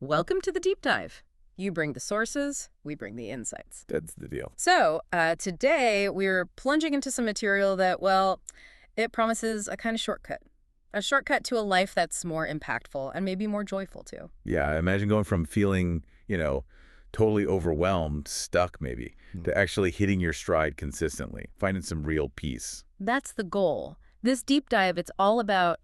Welcome to the deep dive. You bring the sources, we bring the insights. That's the deal. So, today we're plunging into some material that, well, it promises a kind of shortcut. A shortcut to a life that's more impactful and maybe more joyful, too. Yeah, imagine going from feeling, totally overwhelmed, stuck maybe, to actually hitting your stride consistently, finding some real peace. That's the goal. This deep dive, it's all about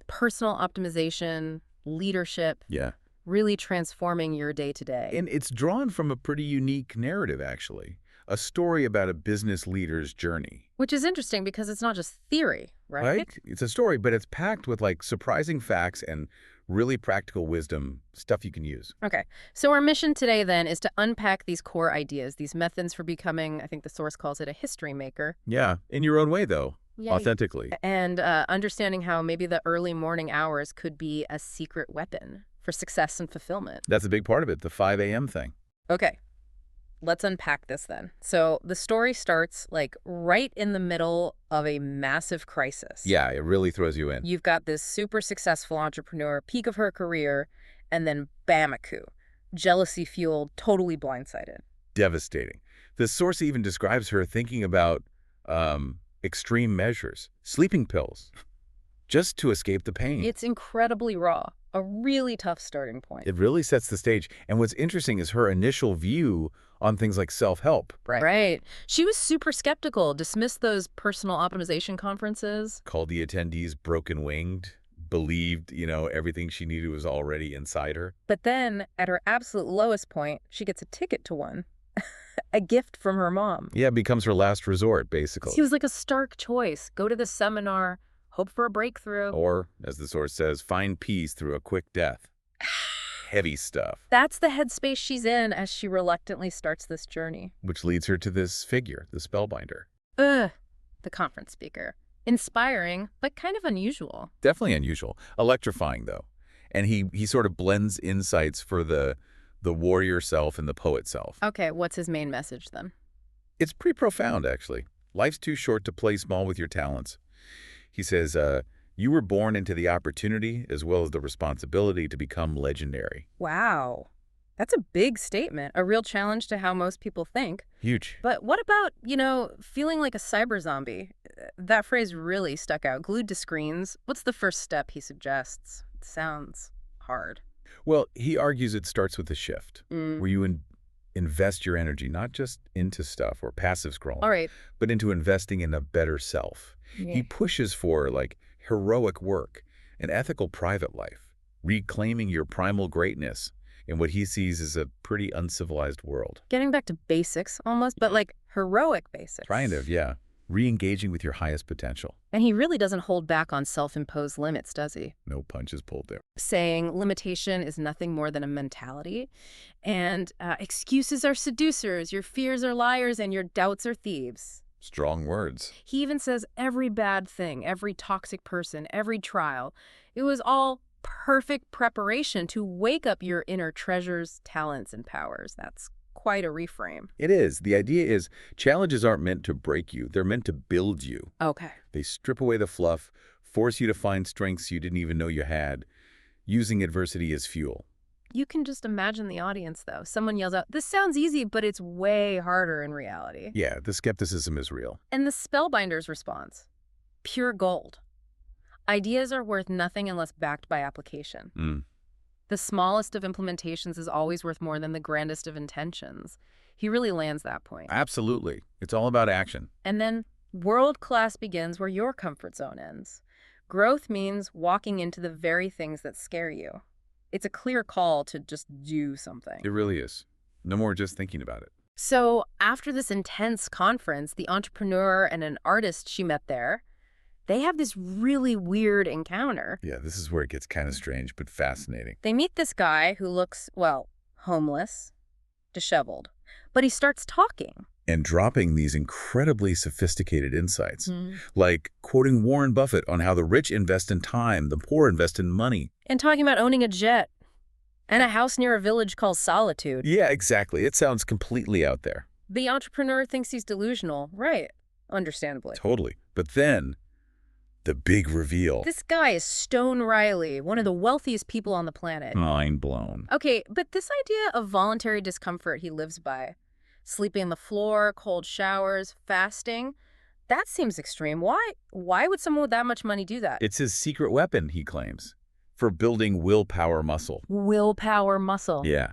personal optimization, leadership, Yeah. really transforming your day-to-day. And it's drawn from a pretty unique narrative, actually. A story about a business leader's journey. Which is interesting because it's not just theory, right? Right? It's a story, but it's packed with, surprising facts and really practical wisdom, stuff you can use. Okay, so our mission today then is to unpack these core ideas, these methods for becoming, I think the source calls it a history maker. Yeah, in your own way, though, authentically. And understanding how maybe the early morning hours could be a secret weapon for success and fulfillment. That's a big part of it, the 5 a.m. thing. Okay, let's unpack this then. So the story starts right in the middle of a massive crisis. Yeah, it really throws you in. You've got this super successful entrepreneur, peak of her career, and then bam, a coup. Jealousy-fueled, totally blindsided. Devastating. The source even describes her thinking about extreme measures, sleeping pills, just to escape the pain. It's incredibly raw, a really tough starting point. It really sets the stage. And what's interesting is her initial view on things like self-help. Right. She was super skeptical, dismissed those personal optimization conferences. Called the attendees broken-winged, believed, everything she needed was already inside her. But then, at her absolute lowest point, she gets a ticket to one. A gift from her mom. Yeah, it becomes her last resort, basically. She was like a stark choice. Go to the seminar, hope for a breakthrough. Or, as the source says, find peace through a quick death. Heavy stuff. That's the headspace she's in as she reluctantly starts this journey. Which leads her to this figure, the Spellbinder. The conference speaker. Inspiring, but kind of unusual. Definitely unusual. Electrifying, though. And he sort of blends insights for the warrior self and the poet self. Okay, what's his main message then? It's pretty profound, actually. Life's too short to play small with your talents. He says, you were born into the opportunity as well as the responsibility to become legendary. Wow. That's a big statement, a real challenge to how most people think. Huge. But what about, feeling like a cyber zombie? That phrase really stuck out. Glued to screens. What's the first step he suggests? It sounds hard. Well, he argues it starts with a shift, where you invest your energy not just into stuff or passive scrolling, All right. but into investing in a better self. Yeah. He pushes for, heroic work, an ethical private life, reclaiming your primal greatness in what he sees as a pretty uncivilized world. Getting back to basics almost, but heroic basics. Kind of, yeah. Re-engaging with your highest potential. And he really doesn't hold back on self-imposed limits, does he? No punches pulled there. Saying limitation is nothing more than a mentality. And excuses are seducers, your fears are liars, and your doubts are thieves. Strong words. He even says every bad thing, every toxic person, every trial, it was all perfect preparation to wake up your inner treasures, talents, and powers. That's quite a reframe. It is. The idea is challenges aren't meant to break you. They're meant to build you. Okay. They strip away the fluff, force you to find strengths you didn't even know you had, using adversity as fuel. You can just imagine the audience, though. Someone yells out, "This sounds easy, but it's way harder in reality." Yeah, the skepticism is real. And the Spellbinder's response, pure gold. Ideas are worth nothing unless backed by application. The smallest of implementations is always worth more than the grandest of intentions. He really lands that point. Absolutely. It's all about action. And then world class begins where your comfort zone ends. Growth means walking into the very things that scare you. It's a clear call to just do something. It really is. No more just thinking about it. So after this intense conference, the entrepreneur and an artist she met there, they have this really weird encounter. Yeah, this is where it gets kind of strange, but fascinating. They meet this guy who looks, well, homeless, disheveled, but he starts talking. And dropping these incredibly sophisticated insights, like quoting Warren Buffett on how the rich invest in time, the poor invest in money. And talking about owning a jet and a house near a village called Solitude. Yeah, exactly. It sounds completely out there. The entrepreneur thinks he's delusional, right? Understandably. Totally. But then The big reveal. This guy is Stone Riley, one of the wealthiest people on the planet. Mind blown. Okay, but this idea of voluntary discomfort he lives by, sleeping on the floor, cold showers, fasting, that seems extreme. Why would someone with that much money do that? It's his secret weapon, he claims, for building willpower muscle. Willpower muscle. Yeah.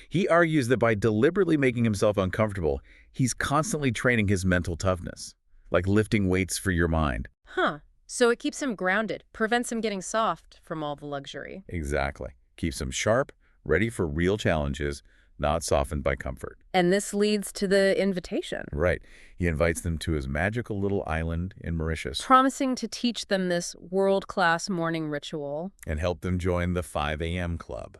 He argues that by deliberately making himself uncomfortable, he's constantly training his mental toughness, like lifting weights for your mind. Huh. So it keeps him grounded, prevents him getting soft from all the luxury. Exactly. Keeps him sharp, ready for real challenges, not softened by comfort. And this leads to the invitation. Right. He invites them to his magical little island in Mauritius Promising to teach them this world-class morning ritual. and help them join the 5 a.m. club,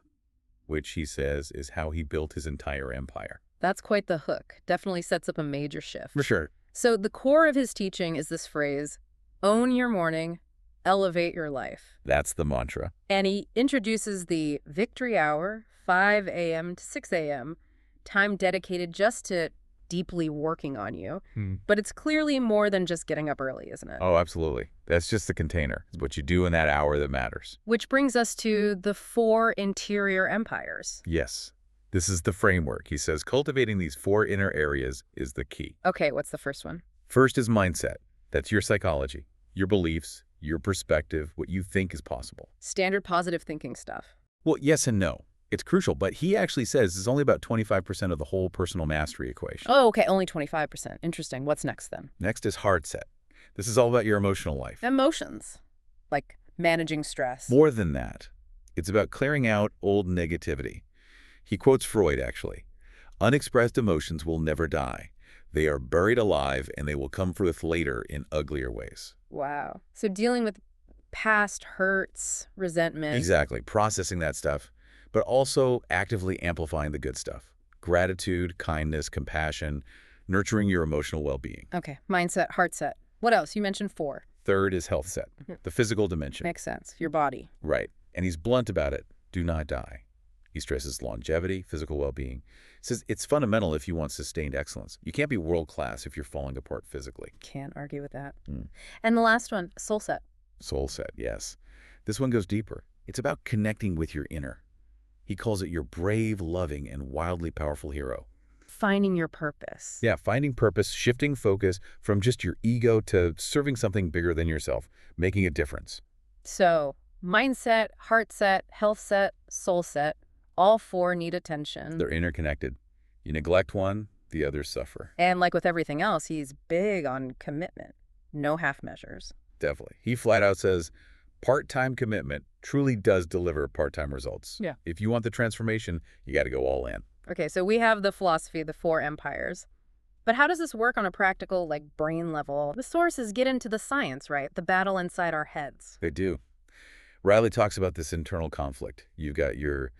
which he says is how he built his entire empire. That's quite the hook. Definitely sets up a major shift. For sure. So the core of his teaching is this phrase, own your morning, elevate your life. That's the mantra. And he introduces the victory hour, 5 a.m. to 6 a.m., time dedicated just to deeply working on you. But it's clearly more than just getting up early, isn't it? Oh, absolutely. That's just the container. It's what you do in that hour that matters. Which brings us to the 4 interior empires. Yes. This is the framework. He says cultivating these 4 inner areas is the key. Okay, what's the first one? First is mindset. That's your psychology, your beliefs, your perspective, what you think is possible. Standard positive thinking stuff. Well, yes and no. It's crucial, but he actually says it's only about 25% of the whole personal mastery equation. Oh, okay, only 25%. Interesting. What's next then? Next is heart set. This is all about your emotional life. Emotions, like managing stress. More than that, it's about clearing out old negativity. He quotes Freud, actually. Unexpressed emotions will never die. They are buried alive, and they will come forth later in uglier ways. Wow. So dealing with past hurts, resentment. Exactly. Processing that stuff, but also actively amplifying the good stuff. Gratitude, kindness, compassion, nurturing your emotional well-being. Okay, mindset, heart set. What else? You mentioned 4. Third is health set, the physical dimension. Makes sense. Your body. Right. And he's blunt about it. Do not die. He stresses longevity, physical well-being. Says it's fundamental if you want sustained excellence. You can't be world-class if you're falling apart physically. Can't argue with that. And the last one, soul set. Soul set, yes. This one goes deeper. It's about connecting with your inner. He calls it your brave, loving, and wildly powerful hero. Finding your purpose. Yeah, finding purpose, shifting focus from just your ego to serving something bigger than yourself, making a difference. So, mindset, heart set, health set, soul set. All 4 need attention. They're interconnected. You neglect one, the others suffer. And like with everything else, he's big on commitment. No half measures. Definitely. He flat out says, part-time commitment truly does deliver part-time results. Yeah. If you want the transformation, you got to go all in. Okay, so we have the philosophy, the 4 empires. But how does this work on a practical, like, brain level? The sources get into the science, right? The battle inside our heads. They do. Riley talks about this internal conflict. You've got your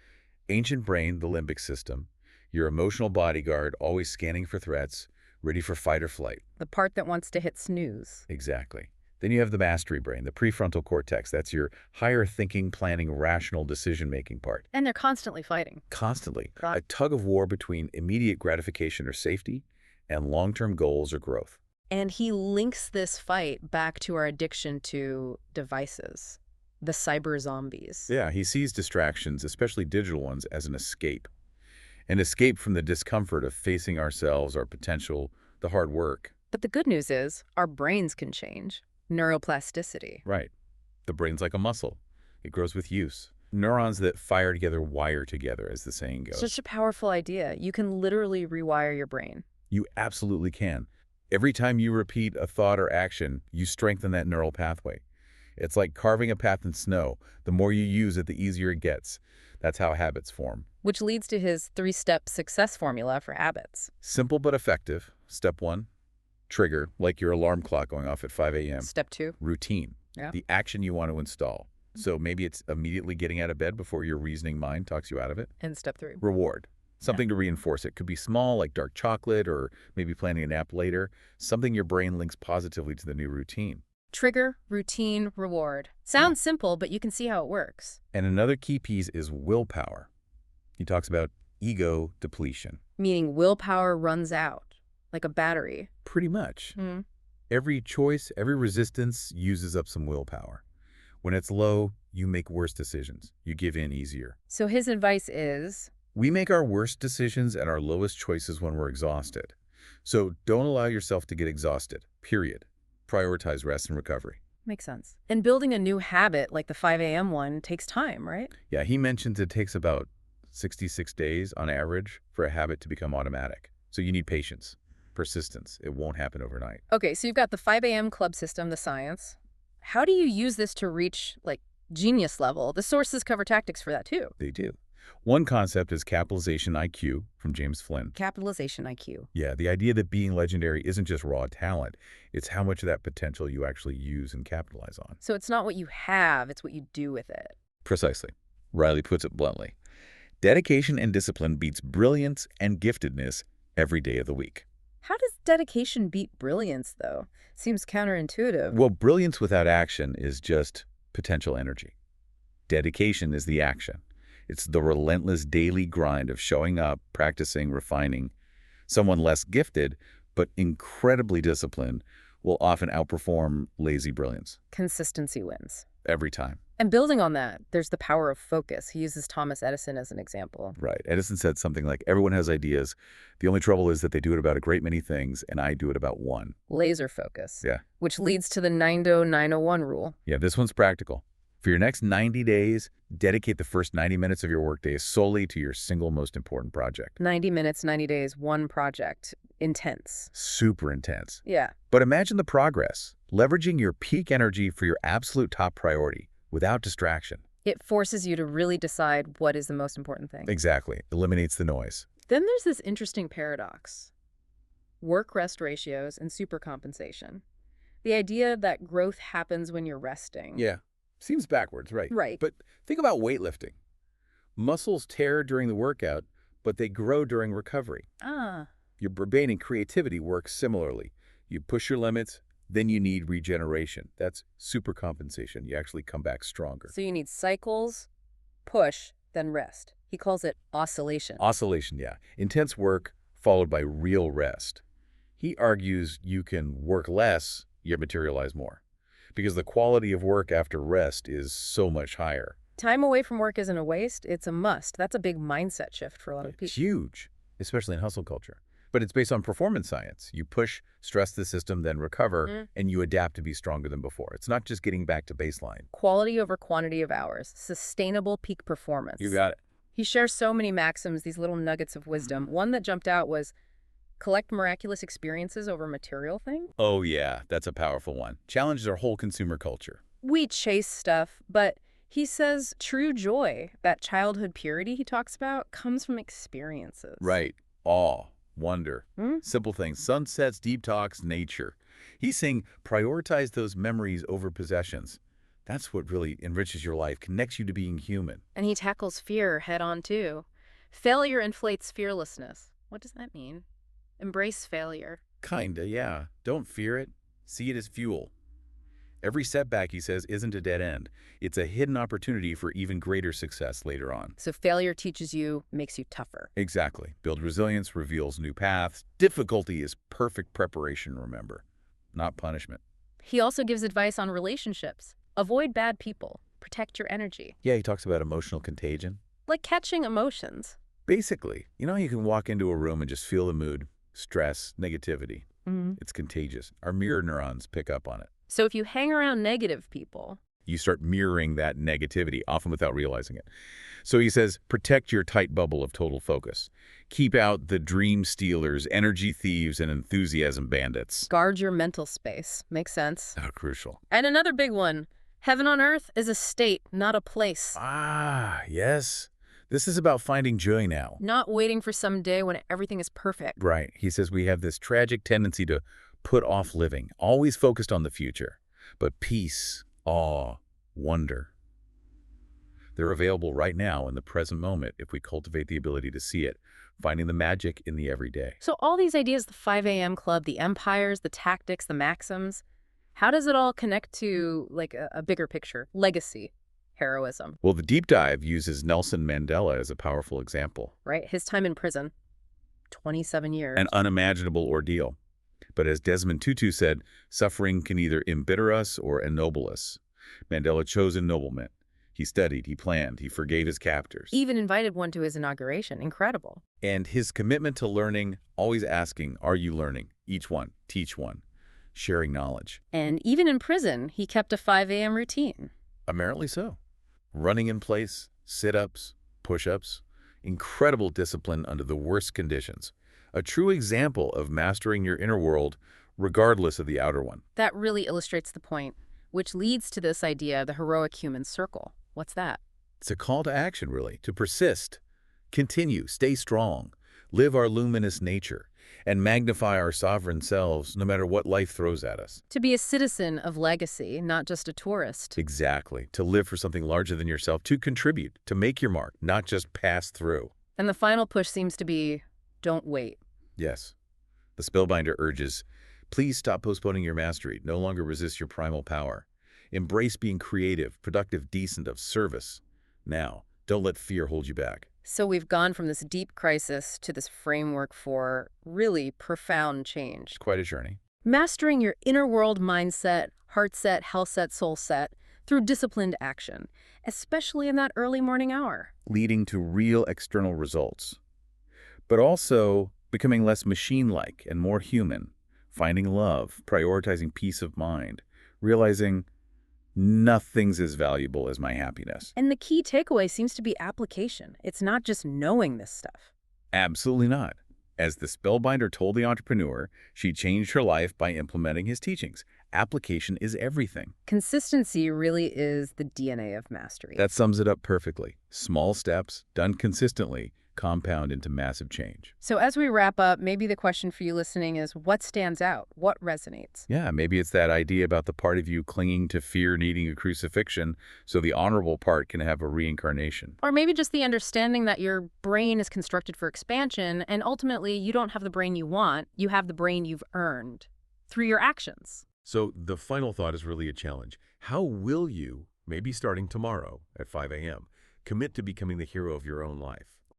ancient brain, the limbic system, your emotional bodyguard, always scanning for threats, ready for fight or flight. The part that wants to hit snooze. Exactly. Then you have the mastery brain, the prefrontal cortex. That's your higher thinking, planning, rational decision-making part. And they're constantly fighting. Constantly. A tug of war between immediate gratification or safety and long-term goals or growth. And he links this fight back to our addiction to devices, the cyber zombies. Yeah, he sees distractions, especially digital ones, as an escape. An escape from the discomfort of facing ourselves, our potential, the hard work. But the good news is our brains can change. Neuroplasticity. Right. The brain's like a muscle. It grows with use. Neurons that fire together wire together, as the saying goes. Such a powerful idea. You can literally rewire your brain. You absolutely can. Every time you repeat a thought or action, you strengthen that neural pathway. It's like carving a path in snow. The more you use it, the easier it gets. That's how habits form. Which leads to his 3-step success formula for habits. Simple but effective. Step 1, trigger, like your alarm clock going off at 5 a.m. Step 2. Routine, the action you want to install. So maybe it's immediately getting out of bed before your reasoning mind talks you out of it. And step 3. Reward, something to reinforce it. Could be small, like dark chocolate, or maybe planning a nap later. Something your brain links positively to the new routine. Trigger, routine, reward. Sounds simple, but you can see how it works. And another key piece is willpower. He talks about ego depletion. Meaning willpower runs out, like a battery. Pretty much. Every choice, every resistance uses up some willpower. When it's low, you make worse decisions. You give in easier. So his advice is, We make our worst decisions and our lowest choices when we're exhausted. So don't allow yourself to get exhausted, period. Prioritize rest and recovery. makes sense. And building a new habit like the 5 a.m. one takes time, right? Yeah, he mentions it takes about 66 days on average for a habit to become automatic. So you need patience, persistence. It won't happen overnight. Okay, so you've got the 5 a.m. club system, the science. How do you use this to reach, like, genius level? The sources cover tactics for that, too. They do. One concept is capitalization IQ from James Flynn. Capitalization IQ. Yeah, the idea that being legendary isn't just raw talent. It's how much of that potential you actually use and capitalize on. So it's not what you have, it's what you do with it. Precisely. Riley puts it bluntly. Dedication and discipline beats brilliance and giftedness every day of the week. How does dedication beat brilliance, though? Seems counterintuitive. Well, brilliance without action is just potential energy. Dedication is the action. It's the relentless daily grind of showing up, practicing, refining. Someone less gifted, but incredibly disciplined, will often outperform lazy brilliance. Consistency wins. Every time. And building on that, there's the power of focus. He uses Thomas Edison as an example. Right. Edison said something like, everyone has ideas. The only trouble is that they do it about a great many things, and I do it about one. Laser focus. Yeah. Which leads to the 9-0-901 rule. Yeah, this one's practical. For your next 90 days, dedicate the first 90 minutes of your workday solely to your single most important project. 90 minutes, 90 days, one project. Intense. Super intense. Yeah. But imagine the progress, leveraging your peak energy for your absolute top priority without distraction. It forces you to really decide what is the most important thing. Exactly. Eliminates the noise. Then there's this interesting paradox. Work-rest ratios and supercompensation. The idea that growth happens when you're resting. Yeah. Seems backwards, right? Right. But think about weightlifting. Muscles tear during the workout, but they grow during recovery. Ah. Your brain and creativity work similarly. You push your limits, then you need regeneration. That's supercompensation. You actually come back stronger. So you need cycles, push, then rest. He calls it oscillation. Oscillation, yeah. Intense work followed by real rest. He argues you can work less, yet materialize more. Because the quality of work after rest is so much higher. Time away from work isn't a waste, it's a must. That's a big mindset shift for a lot of people. It's huge, especially in hustle culture. But it's based on performance science. You push, stress the system, then recover, and you adapt to be stronger than before. It's not just getting back to baseline. Quality over quantity of hours. Sustainable peak performance. You got it. He shares so many maxims, these little nuggets of wisdom. One that jumped out was, collect miraculous experiences over material things. Oh yeah, that's a powerful one. Challenges our whole consumer culture. We chase stuff, but he says true joy, that childhood purity he talks about, comes from experiences. Right. Awe, wonder, simple things, sunsets, deep talks, nature. He's saying prioritize those memories over possessions. That's what really enriches your life, connects you to being human. And he tackles fear head on too. Failure inflates fearlessness. What does that mean? Embrace failure. Kinda, yeah. Don't fear it. See it as fuel. Every setback, he says, isn't a dead end. It's a hidden opportunity for even greater success later on. So failure teaches you, makes you tougher. Exactly. Build resilience, reveals new paths. Difficulty is perfect preparation, remember, not punishment. He also gives advice on relationships. Avoid bad people. Protect your energy. Yeah, he talks about emotional contagion. Like catching emotions. Basically, you know, you can walk into a room and just feel the mood, stress, negativity. It's contagious. Our mirror neurons pick up on it. So if you hang around negative people, you start mirroring that negativity, often without realizing it. So he says, protect your tight bubble of total focus. Keep out the dream stealers, energy thieves, and enthusiasm bandits. guard your mental space. Makes sense. Oh, crucial. And another big one. Heaven on earth is a state, not a place. Ah, yes. This is about finding joy now. Not waiting for some day when everything is perfect. Right. He says we have this tragic tendency to put off living, always focused on the future. But peace, awe, wonder, they're available right now in the present moment if we cultivate the ability to see it, finding the magic in the everyday. So all these ideas, the 5 a.m. club, the empires, the tactics, the maxims, how does it all connect to like a bigger picture? Legacy, heroism. Well, the deep dive uses Nelson Mandela as a powerful example. Right? His time in prison, 27 years. An unimaginable ordeal. But as Desmond Tutu said, suffering can either embitter us or ennoble us. Mandela chose ennoblement. He studied, he planned, he forgave his captors. Even invited one to his inauguration. Incredible. And his commitment to learning, always asking, are you learning? Each one, teach one, sharing knowledge. And even in prison, he kept a 5 a.m. routine. Apparently so. Running in place, sit-ups, push-ups, incredible discipline under the worst conditions. A true example of mastering your inner world, regardless of the outer one. That really illustrates the point, which leads to this idea of the heroic human circle. What's that? It's a call to action, really, to persist, continue, stay strong, live our luminous nature, and magnify our sovereign selves no matter what life throws at us. To be a citizen of legacy, not just a tourist. Exactly. To live for something larger than yourself, to contribute, to make your mark, not just pass through. And the final push seems to be, don't wait. Yes. The Spellbinder urges, please stop postponing your mastery. No longer resist your primal power. Embrace being creative, productive, decent, of service. Now, don't let fear hold you back. So we've gone from this deep crisis to this framework for really profound change. It's quite a journey. Mastering your inner world mindset, heart set, health set, soul set through disciplined action, especially in that early morning hour. Leading to real external results. But also becoming less machine-like and more human. Finding love, prioritizing peace of mind, realizing nothing's as valuable as my happiness. And the key takeaway seems to be application. It's not just knowing this stuff. Absolutely not. As the Spellbinder told the entrepreneur, she changed her life by implementing his teachings. Application is everything. Consistency really is the DNA of mastery. That sums it up perfectly. Small steps, done consistently, compound into massive change. So as we wrap up, maybe the question for you listening is, what stands out? What resonates? Yeah, maybe it's that idea about the part of you clinging to fear needing a crucifixion so the honorable part can have a reincarnation. Or maybe just the understanding that your brain is constructed for expansion, and ultimately you don't have the brain you want, you have the brain you've earned through your actions. So the final thought is really a challenge. How will you, maybe starting tomorrow at 5 a.m., commit to becoming the hero of your own life?